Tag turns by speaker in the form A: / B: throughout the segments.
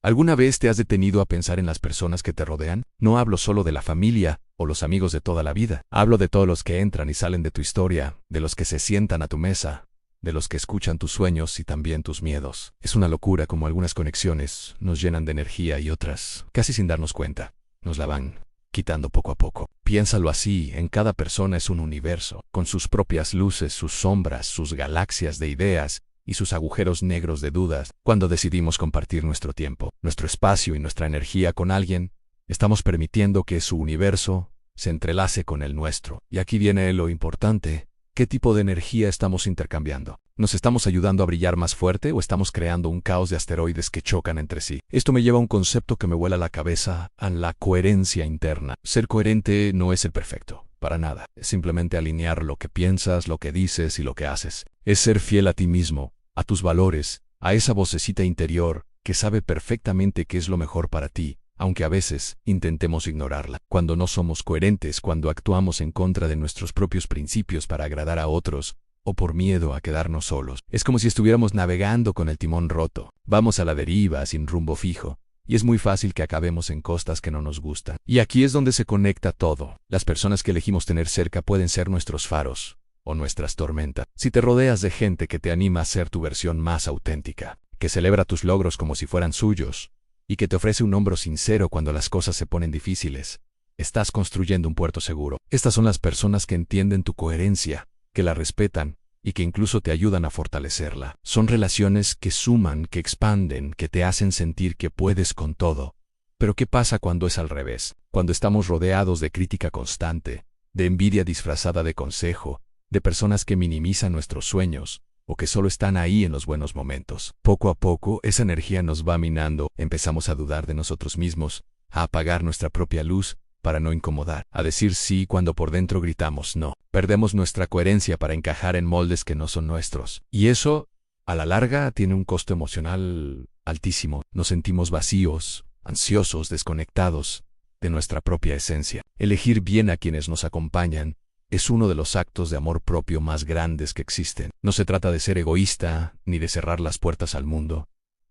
A: ¿Alguna vez te has detenido a pensar en las personas que te rodean? No hablo solo de la familia o los amigos de toda la vida. Hablo de todos los que entran y salen de tu historia, de los que se sientan a tu mesa, de los que escuchan tus sueños y también tus miedos. Es una locura como algunas conexiones nos llenan de energía y otras, casi sin darnos cuenta, nos la van quitando poco a poco. Piénsalo así, en cada persona es un universo, con sus propias luces, sus sombras, sus galaxias de ideas y sus agujeros negros de dudas. Cuando decidimos compartir nuestro tiempo, nuestro espacio y nuestra energía con alguien, estamos permitiendo que su universo se entrelace con el nuestro. Y aquí viene lo importante. ¿Qué tipo de energía estamos intercambiando? ¿Nos estamos ayudando a brillar más fuerte o estamos creando un caos de asteroides que chocan entre sí? Esto me lleva a un concepto que me vuela la cabeza, a la coherencia interna. Ser coherente no es el perfecto, para nada. Es simplemente alinear lo que piensas, lo que dices y lo que haces. Es ser fiel a ti mismo, a tus valores, a esa vocecita interior que sabe perfectamente qué es lo mejor para ti, aunque a veces intentemos ignorarla. Cuando no somos coherentes, cuando actuamos en contra de nuestros propios principios para agradar a otros, o por miedo a quedarnos solos, es como si estuviéramos navegando con el timón roto. Vamos a la deriva, sin rumbo fijo, y es muy fácil que acabemos en costas que no nos gustan. Y aquí es donde se conecta todo. Las personas que elegimos tener cerca pueden ser nuestros faros, o nuestras tormentas. Si te rodeas de gente que te anima a ser tu versión más auténtica, que celebra tus logros como si fueran suyos, y que te ofrece un hombro sincero cuando las cosas se ponen difíciles, estás construyendo un puerto seguro. Estas son las personas que entienden tu coherencia, que la respetan y que incluso te ayudan a fortalecerla. Son relaciones que suman, que expanden, que te hacen sentir que puedes con todo. Pero ¿qué pasa cuando es al revés? Cuando estamos rodeados de crítica constante, de envidia disfrazada de consejo, de personas que minimizan nuestros sueños, o que solo están ahí en los buenos momentos. Poco a poco, esa energía nos va minando, empezamos a dudar de nosotros mismos, a apagar nuestra propia luz para no incomodar, a decir sí cuando por dentro gritamos no. Perdemos nuestra coherencia para encajar en moldes que no son nuestros. Y eso, a la larga, tiene un costo emocional altísimo. Nos sentimos vacíos, ansiosos, desconectados de nuestra propia esencia. Elegir bien a quienes nos acompañan es uno de los actos de amor propio más grandes que existen. No se trata de ser egoísta, ni de cerrar las puertas al mundo.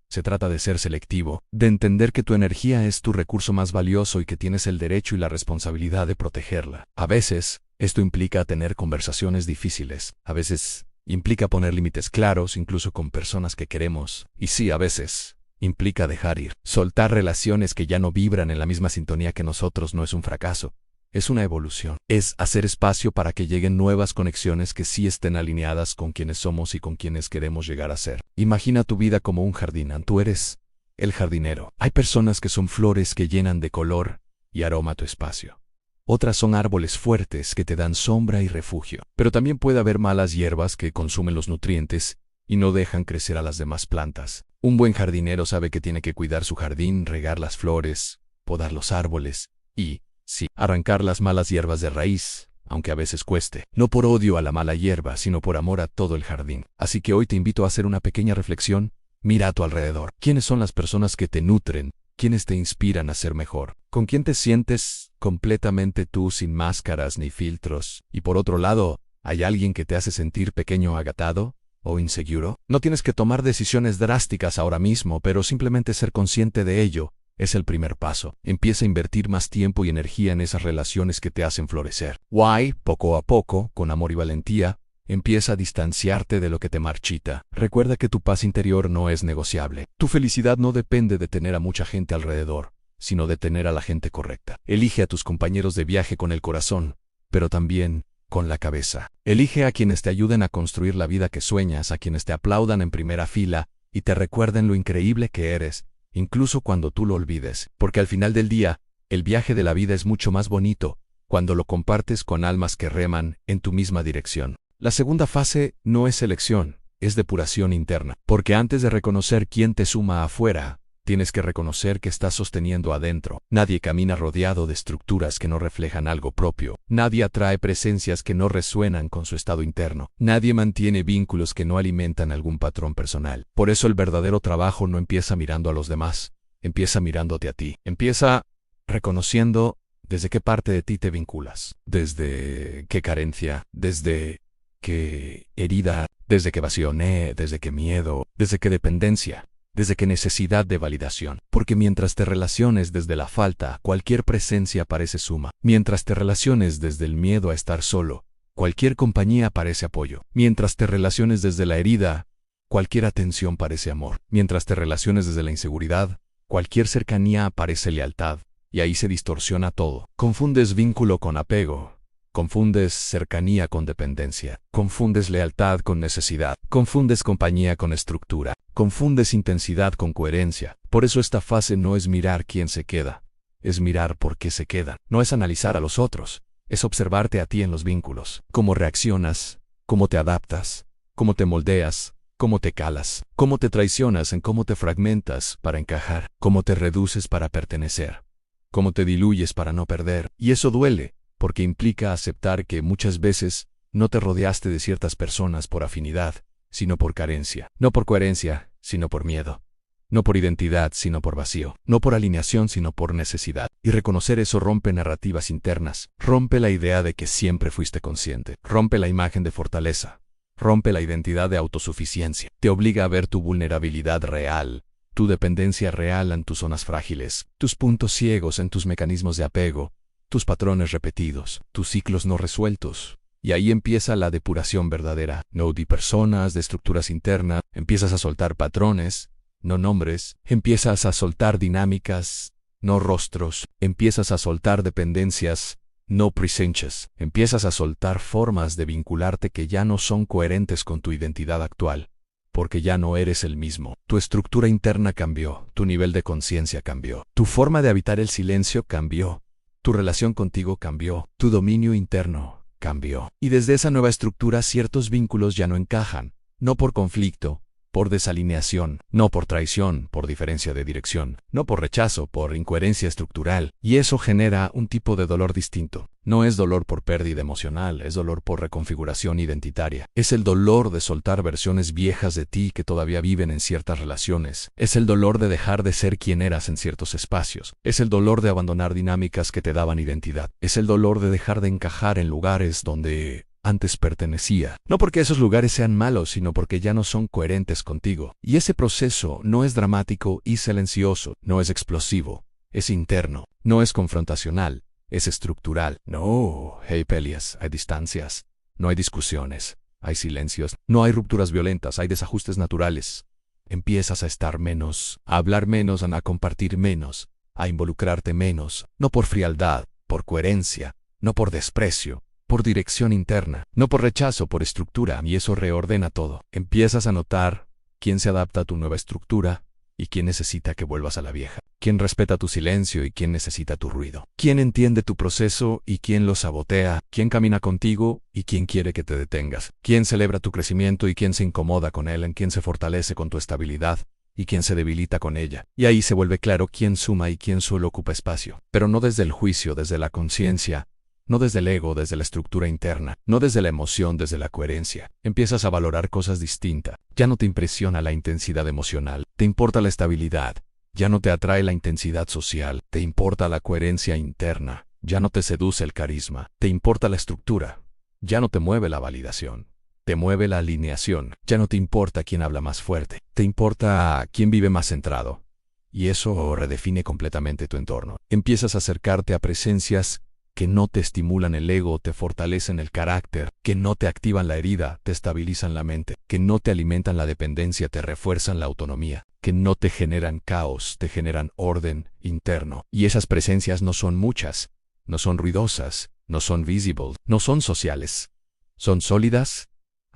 A: Se trata de ser selectivo, de entender que tu energía es tu recurso más valioso y que tienes el derecho y la responsabilidad de protegerla. A veces, esto implica tener conversaciones difíciles. A veces, implica poner límites claros, incluso con personas que queremos. Y sí, a veces, implica dejar ir. Soltar relaciones que ya no vibran en la misma sintonía que nosotros no es un fracaso. Es una evolución. Es hacer espacio para que lleguen nuevas conexiones que sí estén alineadas con quienes somos y con quienes queremos llegar a ser. Imagina tu vida como un jardín. Tú eres el jardinero. Hay personas que son flores que llenan de color y aroma tu espacio. Otras son árboles fuertes que te dan sombra y refugio. Pero también puede haber malas hierbas que consumen los nutrientes y no dejan crecer a las demás plantas. Un buen jardinero sabe que tiene que cuidar su jardín, regar las flores, podar los árboles y, sí, arrancar las malas hierbas de raíz, aunque a veces cueste. No por odio a la mala hierba, sino por amor a todo el jardín. Así que hoy te invito a hacer una pequeña reflexión. Mira a tu alrededor. ¿Quiénes son las personas que te nutren? ¿Quiénes te inspiran a ser mejor? ¿Con quién te sientes completamente tú, sin máscaras ni filtros? Y por otro lado, ¿hay alguien que te hace sentir pequeño, agatado o inseguro? No tienes que tomar decisiones drásticas ahora mismo, pero simplemente ser consciente de ello es el primer paso. Empieza a invertir más tiempo y energía en esas relaciones que te hacen florecer. Why, poco a poco, con amor y valentía, empieza a distanciarte de lo que te marchita. Recuerda que tu paz interior no es negociable. Tu felicidad no depende de tener a mucha gente alrededor, sino de tener a la gente correcta. Elige a tus compañeros de viaje con el corazón, pero también con la cabeza. Elige a quienes te ayuden a construir la vida que sueñas, a quienes te aplaudan en primera fila y te recuerden lo increíble que eres, incluso cuando tú lo olvides. Porque al final del día, el viaje de la vida es mucho más bonito cuando lo compartes con almas que reman en tu misma dirección. La segunda fase no es selección, es depuración interna. Porque antes de reconocer quién te suma afuera, tienes que reconocer que estás sosteniendo adentro. Nadie camina rodeado de estructuras que no reflejan algo propio. Nadie atrae presencias que no resuenan con su estado interno. Nadie mantiene vínculos que no alimentan algún patrón personal. Por eso el verdadero trabajo no empieza mirando a los demás, empieza mirándote a ti. Empieza reconociendo desde qué parte de ti te vinculas. Desde qué carencia, desde qué herida, desde qué evasión, desde qué miedo, desde qué dependencia. desde que necesidad de validación. Porque mientras te relaciones desde la falta, cualquier presencia parece suma. Mientras te relaciones desde el miedo a estar solo, cualquier compañía parece apoyo. Mientras te relaciones desde la herida, cualquier atención parece amor. Mientras te relaciones desde la inseguridad, cualquier cercanía parece lealtad. Y ahí se distorsiona todo. Confundes vínculo con apego. Confundes cercanía con dependencia. Confundes lealtad con necesidad. Confundes compañía con estructura. Confundes intensidad con coherencia. Por eso esta fase no es mirar quién se queda. Es mirar por qué se quedan. No es analizar a los otros. Es observarte a ti en los vínculos. Cómo reaccionas, cómo te adaptas, cómo te moldeas, cómo te calas, cómo te traicionas, en cómo te fragmentas para encajar, cómo te reduces para pertenecer, cómo te diluyes para no perder. Y eso duele, porque implica aceptar que muchas veces no te rodeaste de ciertas personas por afinidad, sino por carencia. No por coherencia, sino por miedo. No por identidad, sino por vacío. No por alineación, sino por necesidad. Y reconocer eso rompe narrativas internas. Rompe la idea de que siempre fuiste consciente. Rompe la imagen de fortaleza. Rompe la identidad de autosuficiencia. Te obliga a ver tu vulnerabilidad real, tu dependencia real en tus zonas frágiles, tus puntos ciegos en tus mecanismos de apego, tus patrones repetidos, tus ciclos no resueltos. Y ahí empieza la depuración verdadera. No de personas, de estructuras internas. Empiezas a soltar patrones, no nombres. Empiezas a soltar dinámicas, no rostros. Empiezas a soltar dependencias, no presencias. Empiezas a soltar formas de vincularte que ya no son coherentes con tu identidad actual. Porque ya no eres el mismo. Tu estructura interna cambió. Tu nivel de conciencia cambió. Tu forma de habitar el silencio cambió. Tu relación contigo cambió. Tu dominio interno cambió. Y desde esa nueva estructura ciertos vínculos ya no encajan, no por conflicto, por desalineación, no por traición, por diferencia de dirección, no por rechazo, por incoherencia estructural. Y eso genera un tipo de dolor distinto. No es dolor por pérdida emocional, es dolor por reconfiguración identitaria. Es el dolor de soltar versiones viejas de ti que todavía viven en ciertas relaciones. Es el dolor de dejar de ser quien eras en ciertos espacios. Es el dolor de abandonar dinámicas que te daban identidad. Es el dolor de dejar de encajar en lugares donde antes pertenecía. No porque esos lugares sean malos, sino porque ya no son coherentes contigo. Y ese proceso no es dramático y silencioso, no es explosivo, es interno, no es confrontacional, es estructural. No hay peleas, hay distancias, no hay discusiones, hay silencios, no hay rupturas violentas, hay desajustes naturales. Empiezas a estar menos, a hablar menos, a compartir menos, a involucrarte menos, no por frialdad, por coherencia, no por desprecio, por dirección interna, no por rechazo, por estructura, y eso reordena todo. Empiezas a notar quién se adapta a tu nueva estructura y quién necesita que vuelvas a la vieja, quién respeta tu silencio y quién necesita tu ruido, quién entiende tu proceso y quién lo sabotea, quién camina contigo y quién quiere que te detengas, quién celebra tu crecimiento y quién se incomoda con él, en quién se fortalece con tu estabilidad y quién se debilita con ella. Y ahí se vuelve claro quién suma y quién solo ocupa espacio, pero no desde el juicio, desde la conciencia. No desde el ego, desde la estructura interna, no desde la emoción, desde la coherencia. Empiezas a valorar cosas distintas. Ya no te impresiona la intensidad emocional, te importa la estabilidad. Ya no te atrae la intensidad social, te importa la coherencia interna. Ya no te seduce el carisma, te importa la estructura. Ya no te mueve la validación, te mueve la alineación. Ya no te importa quién habla más fuerte, te importa quién vive más centrado. Y eso redefine completamente tu entorno. Empiezas a acercarte a presencias que no te estimulan el ego, te fortalecen el carácter, que no te activan la herida, te estabilizan la mente, que no te alimentan la dependencia, te refuerzan la autonomía, que no te generan caos, te generan orden interno. Y esas presencias no son muchas, no son ruidosas, no son visible, no son sociales. Son sólidas,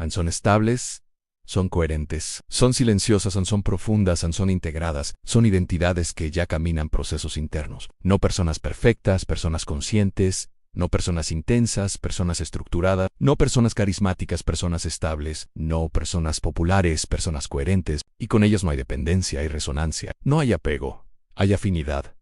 A: son estables, son coherentes, son silenciosas, son profundas, son integradas, son identidades que ya caminan procesos internos. No personas perfectas, personas conscientes, no personas intensas, personas estructuradas, no personas carismáticas, personas estables, no personas populares, personas coherentes, y con ellas no hay dependencia, hay resonancia, no hay apego, hay afinidad.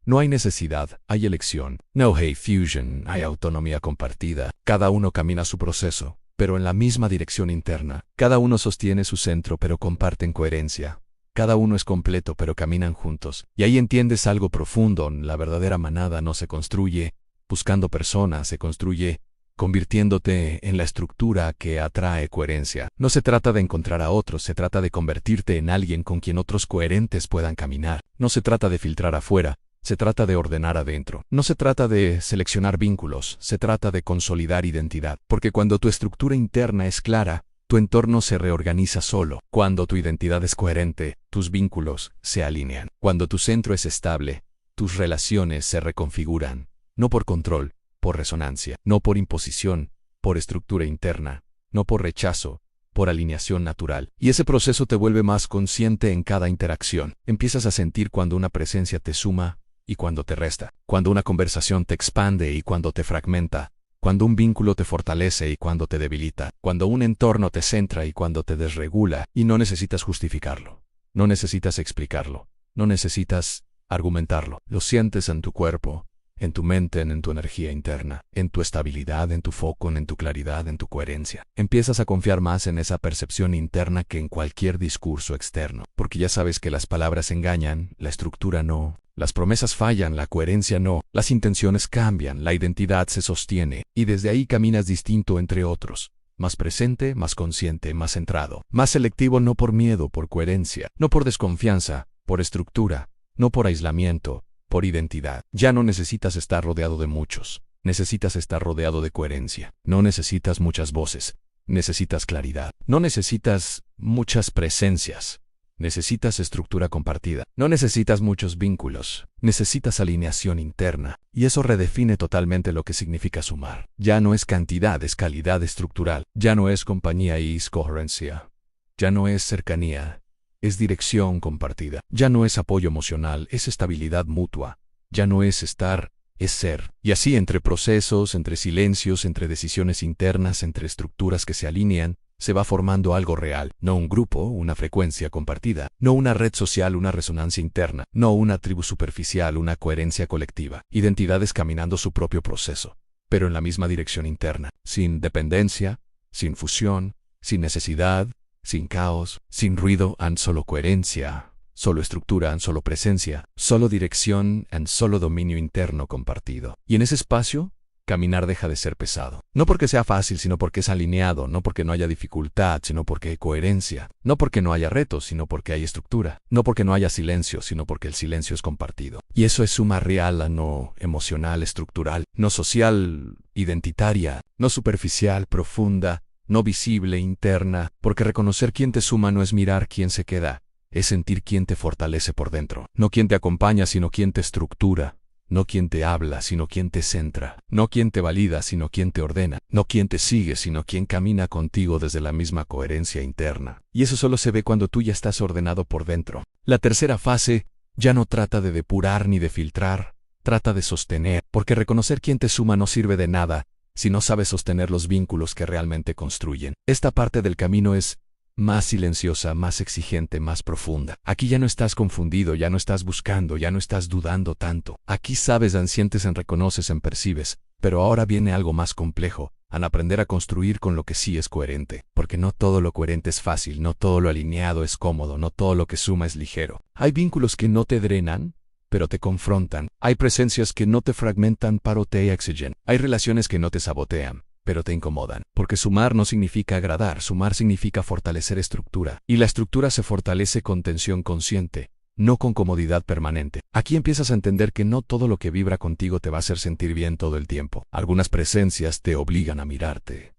A: No hay necesidad, hay elección. No hay fusion, hay autonomía compartida. Cada uno camina su proceso, pero en la misma dirección interna. Cada uno sostiene su centro, pero comparten coherencia. Cada uno es completo, pero caminan juntos. Y ahí entiendes algo profundo. La verdadera manada no se construye buscando personas, se construye convirtiéndote en la estructura que atrae coherencia. No se trata de encontrar a otros, se trata de convertirte en alguien con quien otros coherentes puedan caminar. No se trata de filtrar afuera, se trata de ordenar adentro. No se trata de seleccionar vínculos, se trata de consolidar identidad. Porque cuando tu estructura interna es clara, tu entorno se reorganiza solo. Cuando tu identidad es coherente, tus vínculos se alinean. Cuando tu centro es estable, tus relaciones se reconfiguran. No por control, por resonancia. No por imposición, por estructura interna. No por rechazo, por alineación natural. Y ese proceso te vuelve más consciente en cada interacción. Empiezas a sentir cuando una presencia te suma y cuando te resta. Cuando una conversación te expande y cuando te fragmenta. Cuando un vínculo te fortalece y cuando te debilita. Cuando un entorno te centra y cuando te desregula. Y no necesitas justificarlo. No necesitas explicarlo. No necesitas argumentarlo. Lo sientes en tu cuerpo, en tu mente, en tu energía interna, en tu estabilidad, en tu foco, en tu claridad, en tu coherencia. Empiezas a confiar más en esa percepción interna que en cualquier discurso externo. Porque ya sabes que las palabras engañan, la estructura no. Las promesas fallan, la coherencia no, las intenciones cambian, la identidad se sostiene, y desde ahí caminas distinto entre otros. Más presente, más consciente, más centrado. Más selectivo no por miedo, por coherencia. No por desconfianza, por estructura. No por aislamiento, por identidad. Ya no necesitas estar rodeado de muchos. Necesitas estar rodeado de coherencia. No necesitas muchas voces. Necesitas claridad. No necesitas muchas presencias. Necesitas estructura compartida. No necesitas muchos vínculos. Necesitas alineación interna. Y eso redefine totalmente lo que significa sumar. Ya no es cantidad, es calidad estructural. Ya no es compañía y es coherencia. Ya no es cercanía, es dirección compartida. Ya no es apoyo emocional, es estabilidad mutua. Ya no es estar, es ser. Y así entre procesos, entre silencios, entre decisiones internas, entre estructuras que se alinean, se va formando algo real, no un grupo, una frecuencia compartida, no una red social, una resonancia interna, no una tribu superficial, una coherencia colectiva, identidades caminando su propio proceso, pero en la misma dirección interna, sin dependencia, sin fusión, sin necesidad, sin caos, sin ruido, and solo coherencia, solo estructura, and solo presencia, solo dirección, and solo dominio interno compartido. Y en ese espacio, caminar deja de ser pesado. No porque sea fácil, sino porque es alineado, no porque no haya dificultad, sino porque hay coherencia. No porque no haya retos, sino porque hay estructura. No porque no haya silencio, sino porque el silencio es compartido. Y eso es suma real, no emocional, estructural, no social, identitaria, no superficial, profunda, no visible, interna, porque reconocer quién te suma no es mirar quién se queda, es sentir quién te fortalece por dentro. No quién te acompaña, sino quién te estructura. No quien te habla, sino quien te centra. No quien te valida, sino quien te ordena. No quien te sigue, sino quien camina contigo desde la misma coherencia interna. Y eso solo se ve cuando tú ya estás ordenado por dentro. La tercera fase ya no trata de depurar ni de filtrar, trata de sostener, porque reconocer quién te suma no sirve de nada si no sabes sostener los vínculos que realmente construyen. Esta parte del camino es más silenciosa, más exigente, más profunda. Aquí ya no estás confundido, ya no estás buscando, ya no estás dudando tanto. Aquí sabes, sientes, reconoces, percibes. Pero ahora viene algo más complejo, al aprender a construir con lo que sí es coherente. Porque no todo lo coherente es fácil, no todo lo alineado es cómodo, no todo lo que suma es ligero. Hay vínculos que no te drenan, pero te confrontan. Hay presencias que no te fragmentan, pero te exigen. Hay relaciones que no te sabotean, pero te incomodan. Porque sumar no significa agradar, sumar significa fortalecer estructura. Y la estructura se fortalece con tensión consciente, no con comodidad permanente. Aquí empiezas a entender que no todo lo que vibra contigo te va a hacer sentir bien todo el tiempo. Algunas presencias te obligan a mirarte.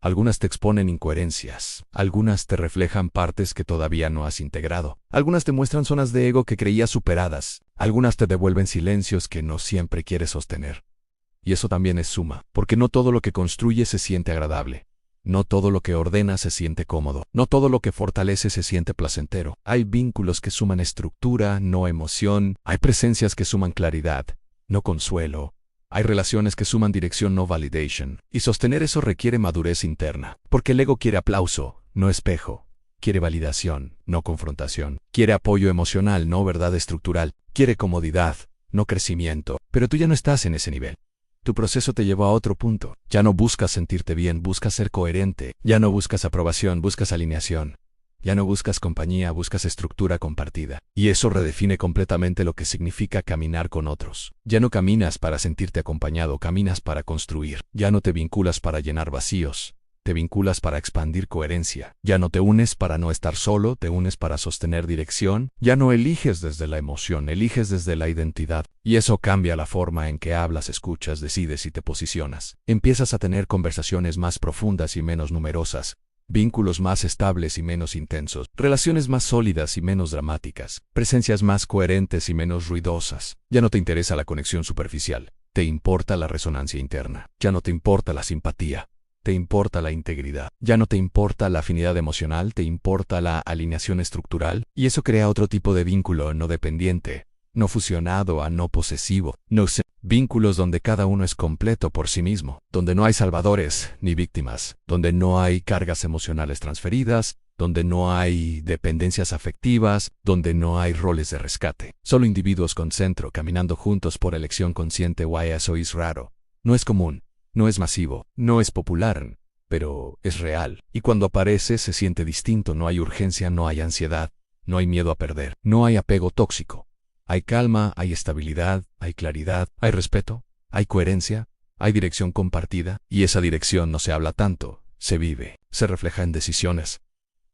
A: Algunas te exponen incoherencias. Algunas te reflejan partes que todavía no has integrado. Algunas te muestran zonas de ego que creías superadas. Algunas te devuelven silencios que no siempre quieres sostener. Y eso también es suma, porque no todo lo que construye se siente agradable. No todo lo que ordena se siente cómodo. No todo lo que fortalece se siente placentero. Hay vínculos que suman estructura, no emoción. Hay presencias que suman claridad, no consuelo. Hay relaciones que suman dirección, no validation. Y sostener eso requiere madurez interna. Porque el ego quiere aplauso, no espejo. Quiere validación, no confrontación. Quiere apoyo emocional, no verdad estructural. Quiere comodidad, no crecimiento. Pero tú ya no estás en ese nivel. Tu proceso te llevó a otro punto. Ya no buscas sentirte bien, buscas ser coherente. Ya no buscas aprobación, buscas alineación. Ya no buscas compañía, buscas estructura compartida. Y eso redefine completamente lo que significa caminar con otros. Ya no caminas para sentirte acompañado, caminas para construir. Ya no te vinculas para llenar vacíos. Te vinculas para expandir coherencia. Ya no te unes para no estar solo, te unes para sostener dirección. Ya no eliges desde la emoción, eliges desde la identidad. Y eso cambia la forma en que hablas, escuchas, decides y te posicionas. Empiezas a tener conversaciones más profundas y menos numerosas. Vínculos más estables y menos intensos, relaciones más sólidas y menos dramáticas, presencias más coherentes y menos ruidosas. Ya no te interesa la conexión superficial, te importa la resonancia interna. Ya no te importa la simpatía, te importa la integridad. Ya no te importa la afinidad emocional, te importa la alineación estructural. Y eso crea otro tipo de vínculo no dependiente, no fusionado, no posesivo, vínculos donde cada uno es completo por sí mismo, donde no hay salvadores ni víctimas, donde no hay cargas emocionales transferidas, donde no hay dependencias afectivas, donde no hay roles de rescate. Solo individuos con centro caminando juntos por elección consciente. Eso es raro. No es común, no es masivo, no es popular, pero es real. Y cuando aparece se siente distinto, no hay urgencia, no hay ansiedad, no hay miedo a perder, no hay apego tóxico. Hay calma, hay estabilidad, hay claridad, hay respeto, hay coherencia, hay dirección compartida, y esa dirección no se habla tanto, se vive, se refleja en decisiones,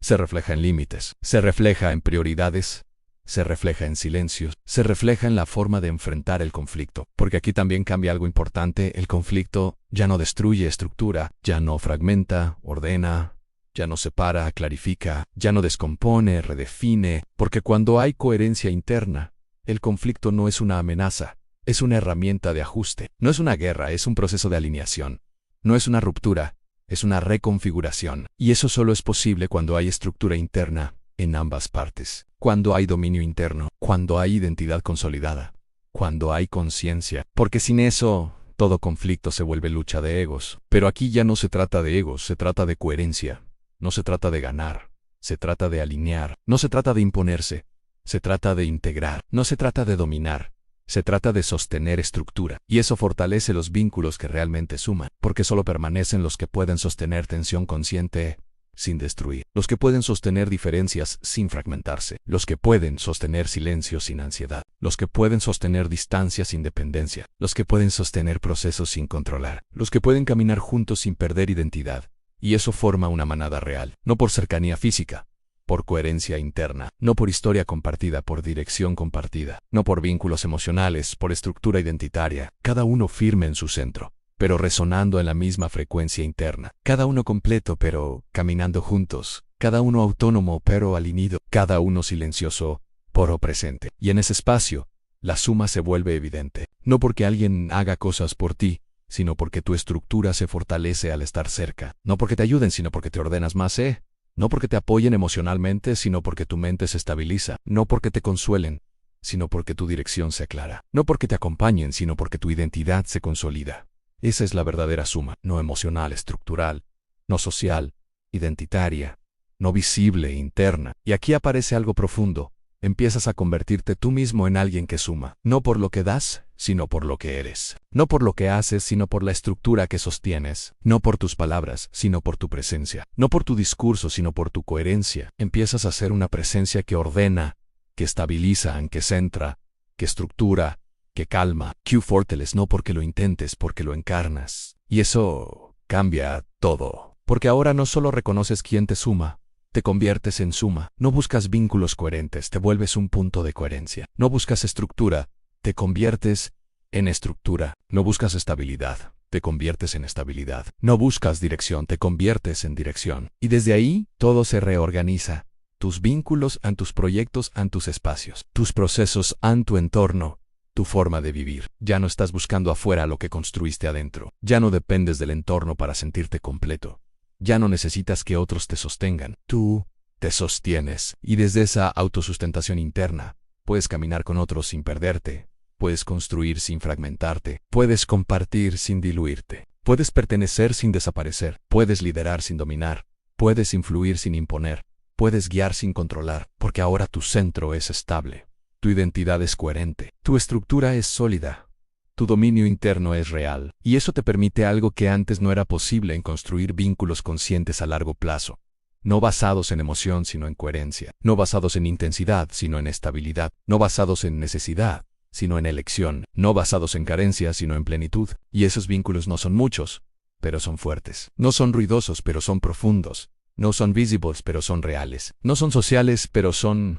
A: se refleja en límites, se refleja en prioridades, se refleja en silencios, se refleja en la forma de enfrentar el conflicto. Porque aquí también cambia algo importante, el conflicto ya no destruye estructura, ya no fragmenta, ordena, ya no separa, clarifica, ya no descompone, redefine, porque cuando hay coherencia interna, el conflicto no es una amenaza, es una herramienta de ajuste. No es una guerra, es un proceso de alineación. No es una ruptura, es una reconfiguración. Y eso solo es posible cuando hay estructura interna en ambas partes. Cuando hay dominio interno, cuando hay identidad consolidada, cuando hay conciencia. Porque sin eso, todo conflicto se vuelve lucha de egos. Pero aquí ya no se trata de egos, se trata de coherencia. No se trata de ganar, se trata de alinear. No se trata de imponerse. Se trata de integrar, no se trata de dominar, se trata de sostener estructura. Y eso fortalece los vínculos que realmente suman, porque solo permanecen los que pueden sostener tensión consciente sin destruir, los que pueden sostener diferencias sin fragmentarse, los que pueden sostener silencio sin ansiedad, los que pueden sostener distancia sin dependencia, los que pueden sostener procesos sin controlar, los que pueden caminar juntos sin perder identidad. Y eso forma una manada real, no por cercanía física, por coherencia interna, no por historia compartida, por dirección compartida, no por vínculos emocionales, por estructura identitaria, cada uno firme en su centro, pero resonando en la misma frecuencia interna, cada uno completo pero caminando juntos, cada uno autónomo pero alineado, cada uno silencioso, pero presente. Y en ese espacio, la suma se vuelve evidente, no porque alguien haga cosas por ti, sino porque tu estructura se fortalece al estar cerca, no porque te ayuden, sino porque te ordenas más, No porque te apoyen emocionalmente, sino porque tu mente se estabiliza. No porque te consuelen, sino porque tu dirección se aclara. No porque te acompañen, sino porque tu identidad se consolida. Esa es la verdadera suma, no emocional, estructural, no social, identitaria, no visible, interna. Y aquí aparece algo profundo. Empiezas a convertirte tú mismo en alguien que suma, no por lo que das, sino por lo que eres. No por lo que haces, sino por la estructura que sostienes. No por tus palabras, sino por tu presencia. No por tu discurso, sino por tu coherencia. Empiezas a ser una presencia que ordena, que estabiliza, que centra, que estructura, que calma. Que fortalece no porque lo intentes, porque lo encarnas. Y eso cambia todo. Porque ahora no solo reconoces quién te suma, te conviertes en suma. No buscas vínculos coherentes, te vuelves un punto de coherencia. No buscas estructura, te conviertes en estructura. No buscas estabilidad, te conviertes en estabilidad. No buscas dirección, te conviertes en dirección. Y desde ahí, todo se reorganiza. Tus vínculos en tus proyectos, en tus espacios. Tus procesos en tu entorno. Tu forma de vivir. Ya no estás buscando afuera lo que construiste adentro. Ya no dependes del entorno para sentirte completo. Ya no necesitas que otros te sostengan. Tú te sostienes. Y desde esa autosustentación interna, puedes caminar con otros sin perderte. Puedes construir sin fragmentarte. Puedes compartir sin diluirte. Puedes pertenecer sin desaparecer. Puedes liderar sin dominar. Puedes influir sin imponer. Puedes guiar sin controlar. Porque ahora tu centro es estable. Tu identidad es coherente. Tu estructura es sólida. Tu dominio interno es real, y eso te permite algo que antes no era posible en construir vínculos conscientes a largo plazo. no basados en emoción sino en coherencia, no basados en intensidad sino en estabilidad, no basados en necesidad sino en elección, no basados en carencia sino en plenitud. Y esos vínculos no son muchos, pero son fuertes. No son ruidosos, pero son profundos. No son visibles, pero son reales. No son sociales, pero son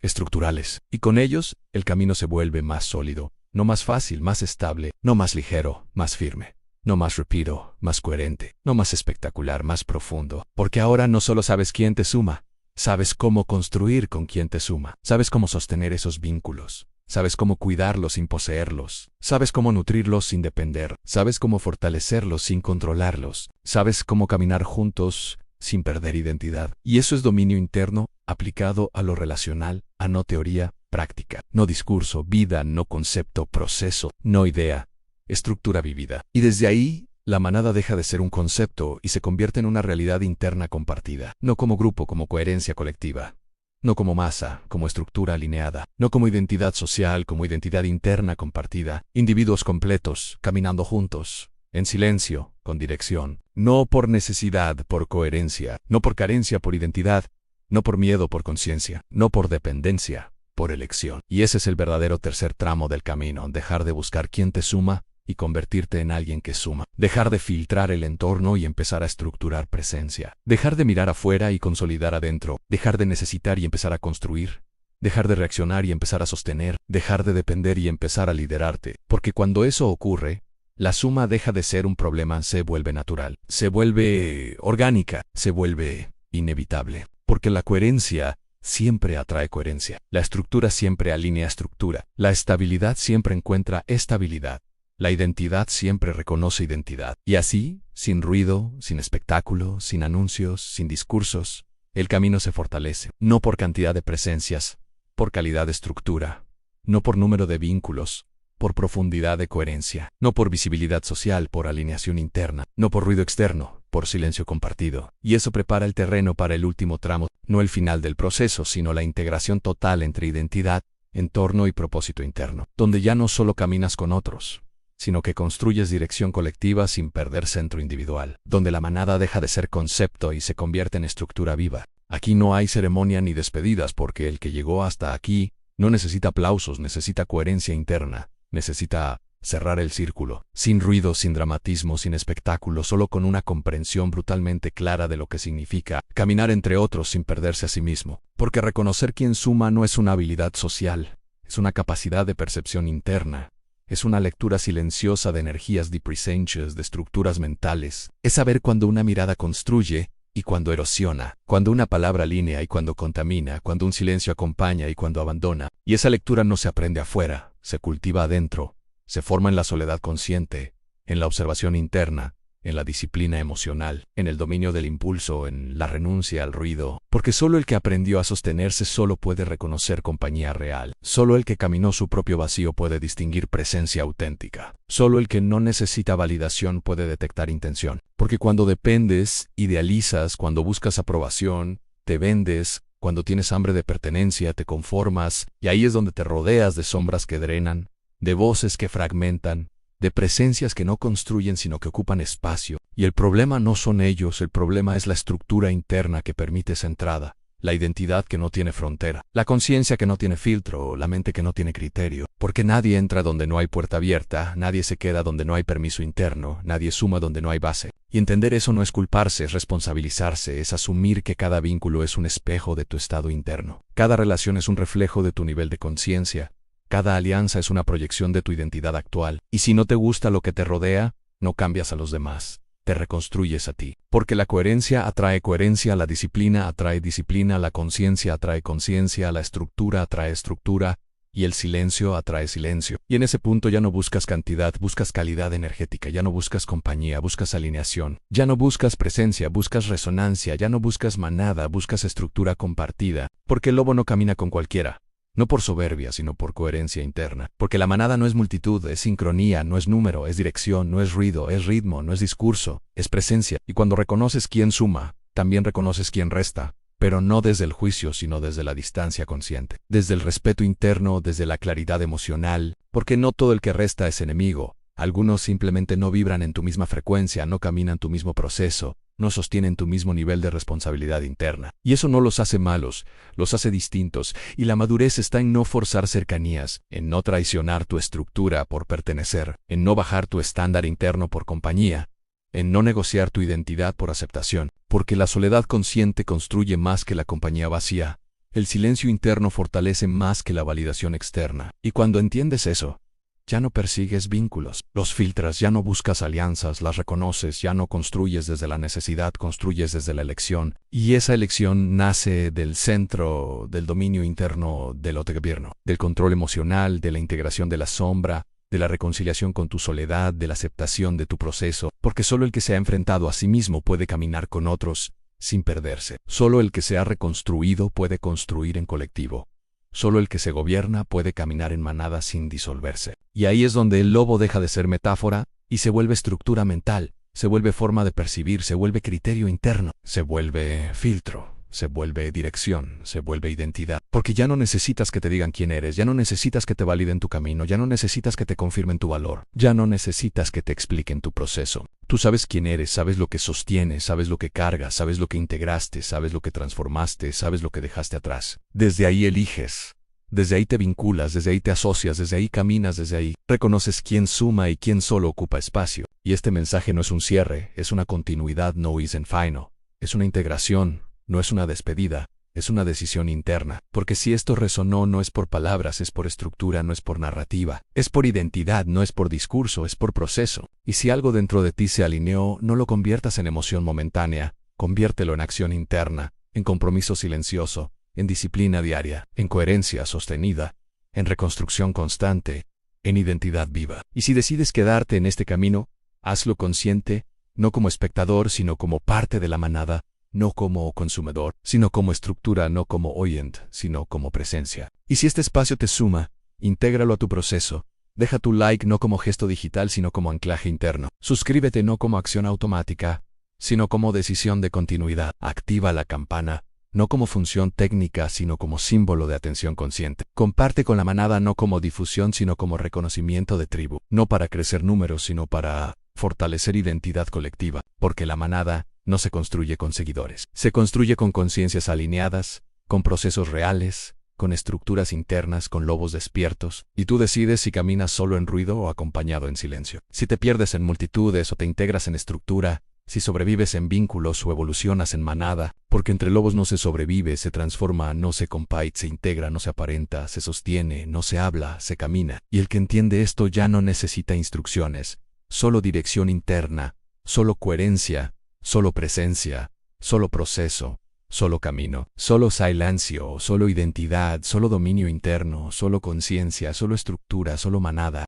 A: estructurales. Y con ellos, el camino se vuelve más sólido, no más fácil, más estable, no más ligero, más firme. No más rápido, más coherente, no más espectacular, más profundo. Porque ahora no solo sabes quién te suma, sabes cómo construir con quien te suma. Sabes cómo sostener esos vínculos. Sabes cómo cuidarlos sin poseerlos. Sabes cómo nutrirlos sin depender. Sabes cómo fortalecerlos sin controlarlos. Sabes cómo caminar juntos sin perder identidad. Y eso es dominio interno aplicado a lo relacional, a no teoría, práctica. No discurso, vida, no concepto, proceso, no idea. Estructura vivida. Y desde ahí, la manada deja de ser un concepto y se convierte en una realidad interna compartida. No como grupo, como coherencia colectiva. No como masa, como estructura alineada. No como identidad social, como identidad interna compartida. Individuos completos, caminando juntos, en silencio, con dirección. No por necesidad, por coherencia. No por carencia, por identidad. No por miedo, por conciencia. No por dependencia, por elección. Y ese es el verdadero tercer tramo del camino. Dejar de buscar quién te suma y convertirte en alguien que suma. Dejar de filtrar el entorno y empezar a estructurar presencia. Dejar de mirar afuera y consolidar adentro. Dejar de necesitar y empezar a construir. Dejar de reaccionar y empezar a sostener. Dejar de depender y empezar a liderarte. Porque cuando eso ocurre, la suma deja de ser un problema, se vuelve natural. Se vuelve orgánica. Se vuelve inevitable. Porque la coherencia siempre atrae coherencia. La estructura siempre alinea estructura. La estabilidad siempre encuentra estabilidad. La identidad siempre reconoce identidad. Y así, sin ruido, sin espectáculo, sin anuncios, sin discursos, el camino se fortalece. No por cantidad de presencias, por calidad de estructura. No por número de vínculos, por profundidad de coherencia. No por visibilidad social, por alineación interna. No por ruido externo, por silencio compartido. Y eso prepara el terreno para el último tramo, no el final del proceso, sino la integración total entre identidad, entorno y propósito interno. Donde ya no solo caminas con otros, sino que construyes dirección colectiva sin perder centro individual, donde la manada deja de ser concepto y se convierte en estructura viva. Aquí no hay ceremonia ni despedidas porque el que llegó hasta aquí no necesita aplausos, necesita coherencia interna, necesita cerrar el círculo, sin ruido, sin dramatismo, sin espectáculo, solo con una comprensión brutalmente clara de lo que significa caminar entre otros sin perderse a sí mismo. Porque reconocer quién suma no es una habilidad social, es una capacidad de percepción interna. Es una lectura silenciosa de energías dipresentes, de estructuras mentales. Es saber cuando una mirada construye y cuando erosiona, cuando una palabra alinea y cuando contamina, cuando un silencio acompaña y cuando abandona. Y esa lectura no se aprende afuera, se cultiva adentro, se forma en la soledad consciente, en la observación interna, en la disciplina emocional, en el dominio del impulso, en la renuncia al ruido. Porque solo el que aprendió a sostenerse solo puede reconocer compañía real. Solo el que caminó su propio vacío puede distinguir presencia auténtica. Solo el que no necesita validación puede detectar intención. Porque cuando dependes, idealizas, cuando buscas aprobación, te vendes, cuando tienes hambre de pertenencia, te conformas, y ahí es donde te rodeas de sombras que drenan, de voces que fragmentan, de presencias que no construyen sino que ocupan espacio. Y el problema no son ellos, el problema es la estructura interna que permite esa entrada, la identidad que no tiene frontera, la conciencia que no tiene filtro, la mente que no tiene criterio. Porque nadie entra donde no hay puerta abierta, nadie se queda donde no hay permiso interno, nadie suma donde no hay base. Y entender eso no es culparse, es responsabilizarse, es asumir que cada vínculo es un espejo de tu estado interno. Cada relación es un reflejo de tu nivel de conciencia. Cada alianza es una proyección de tu identidad actual. Y si no te gusta lo que te rodea, no cambias a los demás, te reconstruyes a ti. Porque la coherencia atrae coherencia, la disciplina atrae disciplina, la conciencia atrae conciencia, la estructura atrae estructura, y el silencio atrae silencio. Y en ese punto ya no buscas cantidad, buscas calidad energética, ya no buscas compañía, buscas alineación. Ya no buscas presencia, buscas resonancia, ya no buscas manada, buscas estructura compartida. Porque el lobo no camina con cualquiera. No por soberbia, sino por coherencia interna. Porque la manada no es multitud, es sincronía, no es número, es dirección, no es ruido, es ritmo, no es discurso, es presencia. Y cuando reconoces quién suma, también reconoces quién resta. Pero no desde el juicio, sino desde la distancia consciente. Desde el respeto interno, desde la claridad emocional. Porque no todo el que resta es enemigo. Algunos simplemente no vibran en tu misma frecuencia, no caminan tu mismo proceso, no sostienen tu mismo nivel de responsabilidad interna. Y eso no los hace malos, los hace distintos, y la madurez está en no forzar cercanías, en no traicionar tu estructura por pertenecer, en no bajar tu estándar interno por compañía, en no negociar tu identidad por aceptación, porque la soledad consciente construye más que la compañía vacía. El silencio interno fortalece más que la validación externa. Y cuando entiendes eso, ya no persigues vínculos, los filtras, ya no buscas alianzas, las reconoces, ya no construyes desde la necesidad, construyes desde la elección. Y esa elección nace del centro, del dominio interno del autogobierno, del control emocional, de la integración de la sombra, de la reconciliación con tu soledad, de la aceptación de tu proceso, porque solo el que se ha enfrentado a sí mismo puede caminar con otros sin perderse. Solo el que se ha reconstruido puede construir en colectivo. Solo el que se gobierna puede caminar en manada sin disolverse. Y ahí es donde el lobo deja de ser metáfora y se vuelve estructura mental, se vuelve forma de percibir, se vuelve criterio interno, se vuelve filtro, se vuelve dirección, se vuelve identidad. Porque ya no necesitas que te digan quién eres, ya no necesitas que te validen tu camino, ya no necesitas que te confirmen tu valor, ya no necesitas que te expliquen tu proceso. Tú sabes quién eres, sabes lo que sostienes, sabes lo que cargas, sabes lo que integraste, sabes lo que transformaste, sabes lo que dejaste atrás. Desde ahí eliges, desde ahí te vinculas, desde ahí te asocias, desde ahí caminas, desde ahí reconoces quién suma y quién solo ocupa espacio. Y este mensaje no es un cierre, es una continuidad, no is en final, es una integración. No es una despedida, es una decisión interna, porque si esto resonó no es por palabras, es por estructura, no es por narrativa, es por identidad, no es por discurso, es por proceso. Y si algo dentro de ti se alineó, no lo conviertas en emoción momentánea, conviértelo en acción interna, en compromiso silencioso, en disciplina diaria, en coherencia sostenida, en reconstrucción constante, en identidad viva. Y si decides quedarte en este camino, hazlo consciente, no como espectador, sino como parte de la manada, no como consumidor, sino como estructura, no como oyente, sino como presencia. Y si este espacio te suma, intégralo a tu proceso. Deja tu like no como gesto digital, sino como anclaje interno. Suscríbete no como acción automática, sino como decisión de continuidad. Activa la campana, no como función técnica, sino como símbolo de atención consciente. Comparte con la manada no como difusión, sino como reconocimiento de tribu. No para crecer números, sino para fortalecer identidad colectiva, porque la manada no se construye con seguidores. Se construye con conciencias alineadas, con procesos reales, con estructuras internas, con lobos despiertos, y tú decides si caminas solo en ruido o acompañado en silencio. Si te pierdes en multitudes o te integras en estructura, si sobrevives en vínculos o evolucionas en manada, porque entre lobos no se sobrevive, se transforma, no se compite, se integra, no se aparenta, se sostiene, no se habla, se camina. Y el que entiende esto ya no necesita instrucciones, solo dirección interna, solo coherencia, solo presencia, solo proceso, solo camino, solo silencio, solo identidad, solo dominio interno, solo conciencia, solo estructura, solo manada.